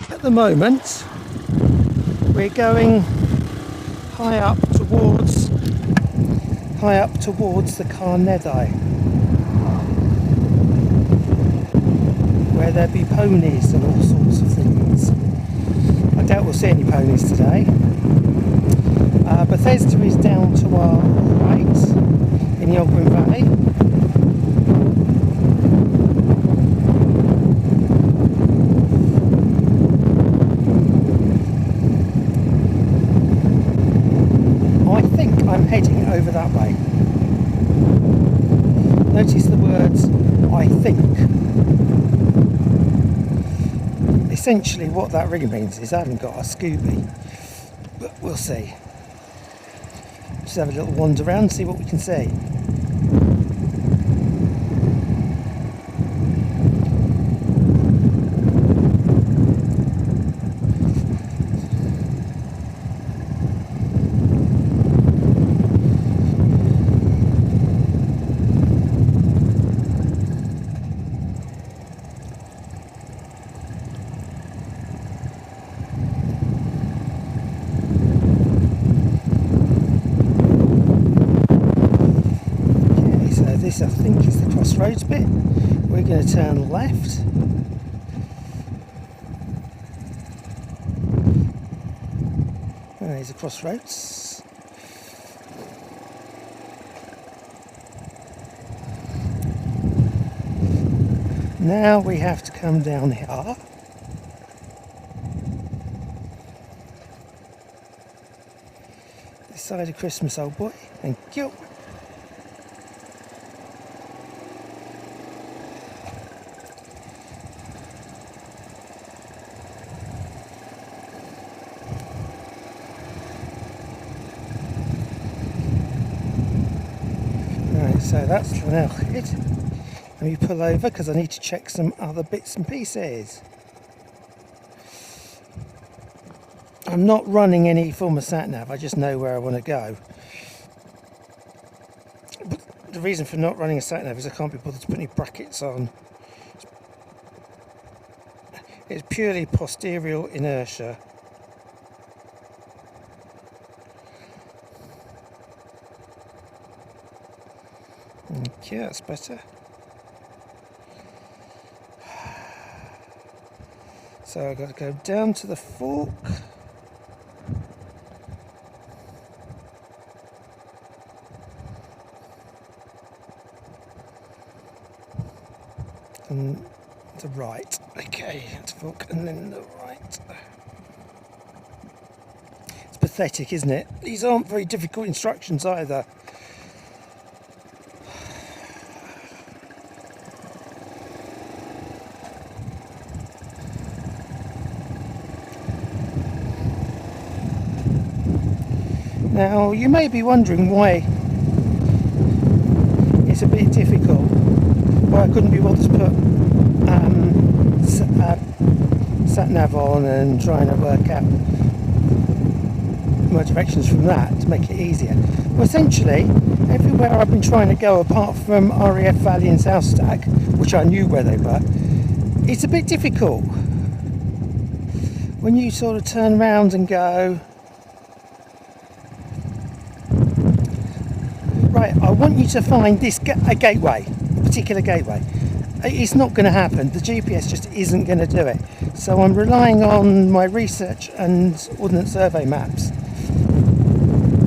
At the moment we're going high up towards the Carneddau, where there be ponies and all sorts of things. I doubt we'll see any ponies today. Bethesda is down to our right in the Ogwen Valley. I'm heading over that way. Notice the words "I think." Essentially what that really means is I haven't got a Scooby, but we'll see. Just have a little wander around, see what we can see. This I think is the crossroads bit. We're going to turn left. There's the crossroads. Now we have to come down here. This side of Christmas, old boy. Thank you. So that's Enfield. Let me pull over because I need to check some other bits and pieces. I'm not running any form of sat-nav, I just know where I want to go. But the reason for not running a sat-nav is I can't be bothered to put any brackets on. It's purely posterior inertia. Okay, that's better. So I've got to go down to the fork. And the right. Okay, to fork and then the right. It's pathetic, isn't it? These aren't very difficult instructions either. Now, you may be wondering why it's a bit difficult, why I couldn't be bothered to put sat-nav on and trying to work out my directions from that to make it easier. Well, essentially, everywhere I've been trying to go apart from RAF Valley and South Stack, which I knew where they were, it's a bit difficult. When you sort of turn around and go, right, I want you to find this a gateway, a particular gateway. It's not going to happen. The GPS just isn't going to do it. So I'm relying on my research and Ordnance Survey maps.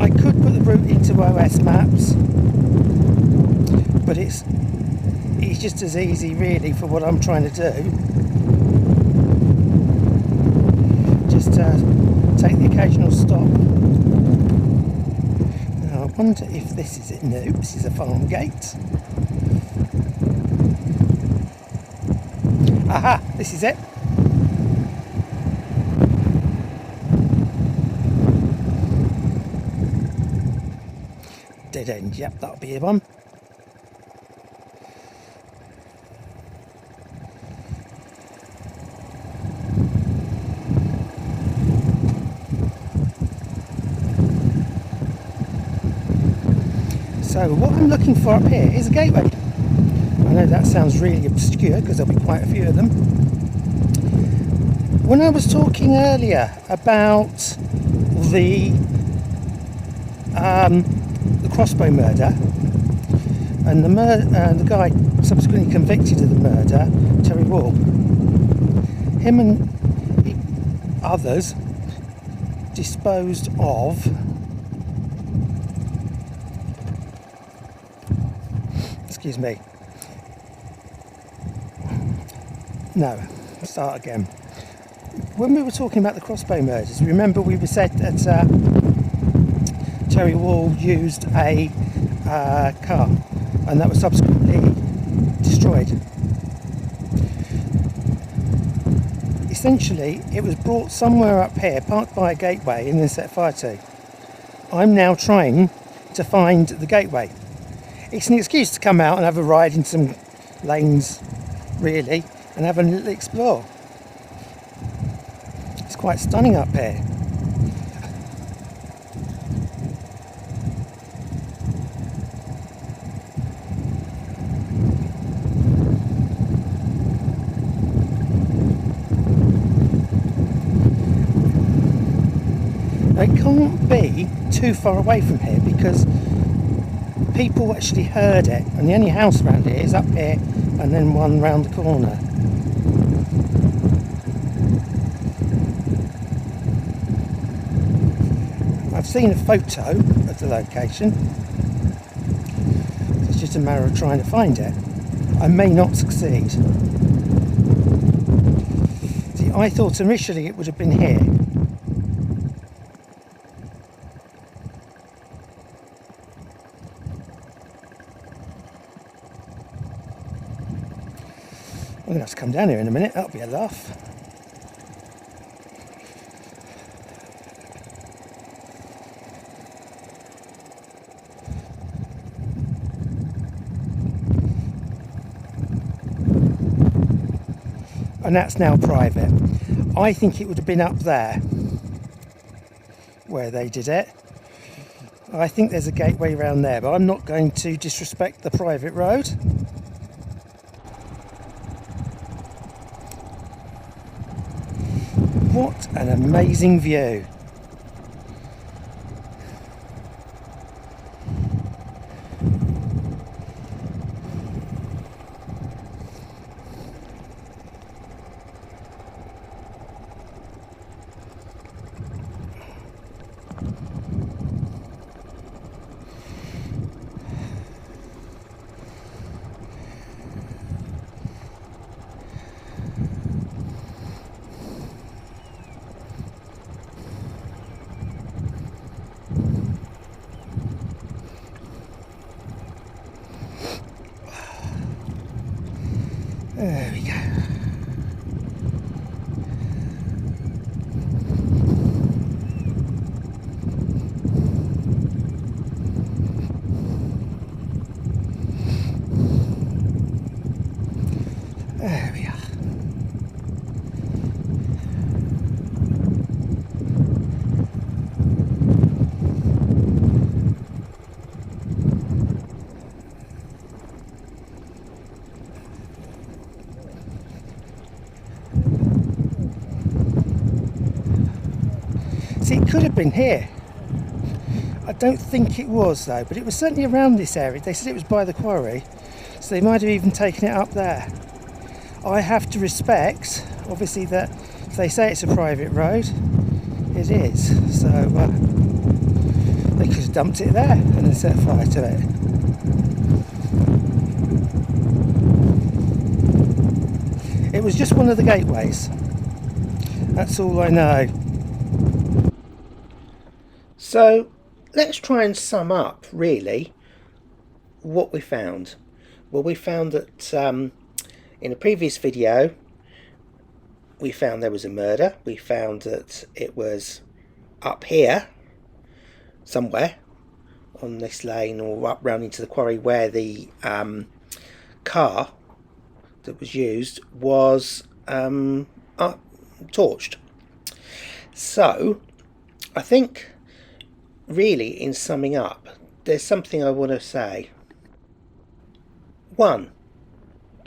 I could put the route into OS maps, but it's just as easy really for what I'm trying to do. Just take the occasional stop. I wonder if this is it. No, this is a farm gate. Aha, this is it. dead end. Yep, that'll be one. So what I'm looking for up here is a gateway. I know that sounds really obscure because there'll be quite a few of them. When I was talking earlier about the Crossbow murder and the guy subsequently convicted of the murder, Terry Wall, him and others disposed of excuse me. No, start again. When we were talking about the Crossbow murders, remember we said that Terry Wall used a car and that was subsequently destroyed. Essentially, it was brought somewhere up here, parked by a gateway and then set fire to. I'm now trying to find the gateway. It's an excuse to come out and have a ride in some lanes, really, and have a little explore. It's quite stunning up here. It can't be too far away from here because people actually heard it, and the only house around here is up here and then one round the corner. I've seen a photo of the location. It's just a matter of trying to find it. I may not succeed. See, I thought initially it would have been here. I'm going to have to come down here in a minute, that'll be a laugh. And that's now private. I think it would have been up there where they did it. I think there's a gateway around there, but I'm not going to disrespect the private road. What an amazing view. There we go. There we are. See, it could have been here. I don't think it was though, but it was certainly around this area. They said it was by the quarry, so they might have even taken it up there. I have to respect, obviously, that if they say it's a private road, it is. So they could have dumped it there and then set fire to it. It was just one of the gateways. That's all I know. So let's try and sum up, really, what we found. Well, we found that in a previous video, we found there was a murder. We found that it was up here, somewhere, on this lane or up round into the quarry where the car that was used was torched. So I think really, in summing up, there's something I want to say. One,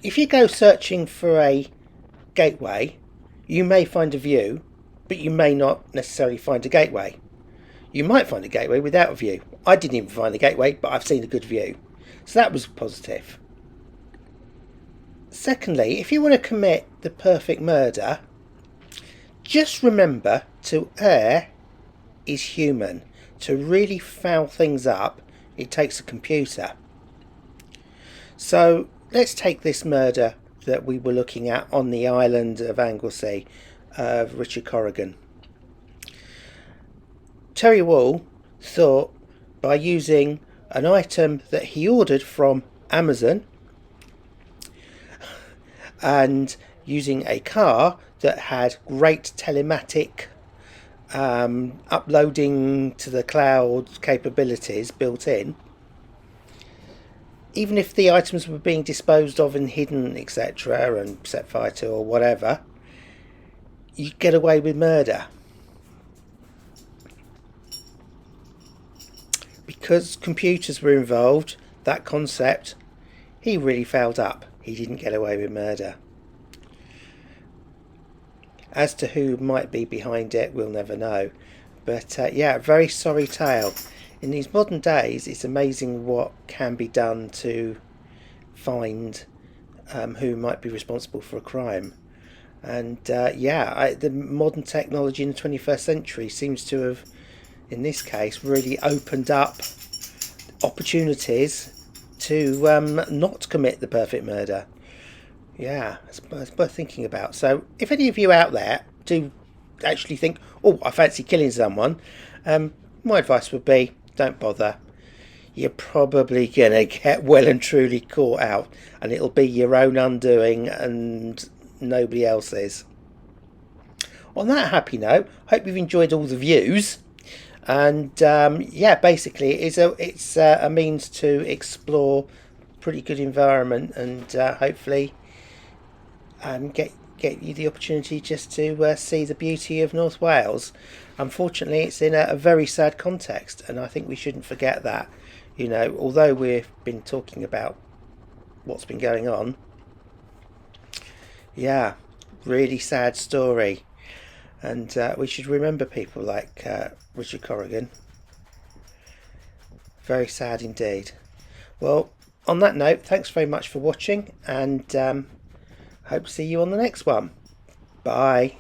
if you go searching for a gateway, you may find a view, but you may not necessarily find a gateway. You might find a gateway without a view. I didn't even find a gateway, but I've seen a good view. So that was positive. Secondly, if you want to commit the perfect murder, just remember to err is human. To really foul things up, it takes a computer. So let's take this murder that we were looking at on the island of Anglesey of Richard Corrigan. Terry Wall thought by using an item that he ordered from Amazon and using a car that had great telematic uploading to the cloud capabilities built in, even if the items were being disposed of and hidden, etc., and set fire to or whatever, you get away with murder. Because computers were involved, that concept, he really fouled up. He didn't get away with murder. As to who might be behind it, we'll never know. But yeah, very sorry tale. In these modern days, it's amazing what can be done to find who might be responsible for a crime. And yeah, the modern technology in the 21st century seems to have, in this case, really opened up opportunities to not commit the perfect murder. Yeah, it's worth thinking about. So if any of you out there do actually think, oh, I fancy killing someone, my advice would be, don't bother. You're probably going to get well and truly caught out, and it'll be your own undoing and nobody else's. On that happy note, hope you've enjoyed all the views. And yeah, basically it's a means to explore pretty good environment and hopefully get you the opportunity just to see the beauty of North Wales. Unfortunately, it's in a very sad context, and I think we shouldn't forget that. You know, although we've been talking about what's been going on, yeah, really sad story. And we should remember people like Richard Corrigan. Very sad indeed. Well, on that note, thanks very much for watching, and hope to see you on the next one. Bye.